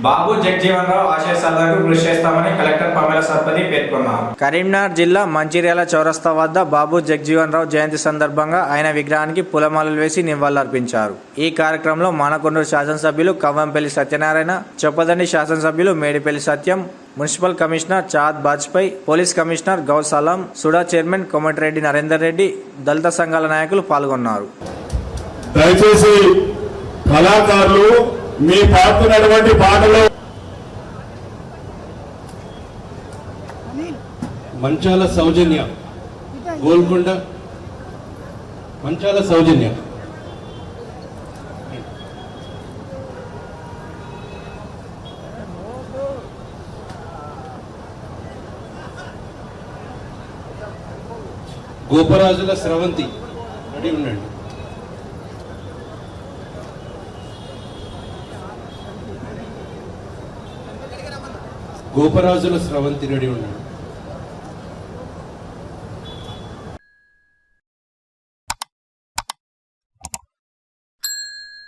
బాబు జగజీవన్ రావు ఆశయ సాధనకు కృషి చేస్తామని కలెక్టర్ పమేల సత్పతి పేర్కొన్నారు. కరీంనగర్ జిల్లా మంచిర్యాల చౌరస్తా వద్ద బాబు జగజీవన్ రావు జయంతి సందర్భంగా ఆయన విగ్రహానికి పూలమాలలు వేసి నివాళులర్పించారు. ఈ కార్యక్రమంలో మానకొండూరు శాసనసభ్యులు కవ్వంపల్లి సత్యనారాయణ, చొప్పదండి శాసనసభ్యులు Medipalli Satyam, municipal commissioner Chahat Bajpai, police commissioner Gous Salam, SUDA chairman Komatireddy Narender Reddy, దళిత సంఘాల నాయకులు పాల్గొన్నారు. దయచేసి కళాకారులు మీ పాడుతున్నటువంటి పాటలో మంచాల సౌజన్య, గోల్కొండ మంచాల సౌజన్య. గోపరాజుల స్రవంతి రెడీ ఉండండి. గోపరాజుల స్రవంతి రెడీ ఉండండి.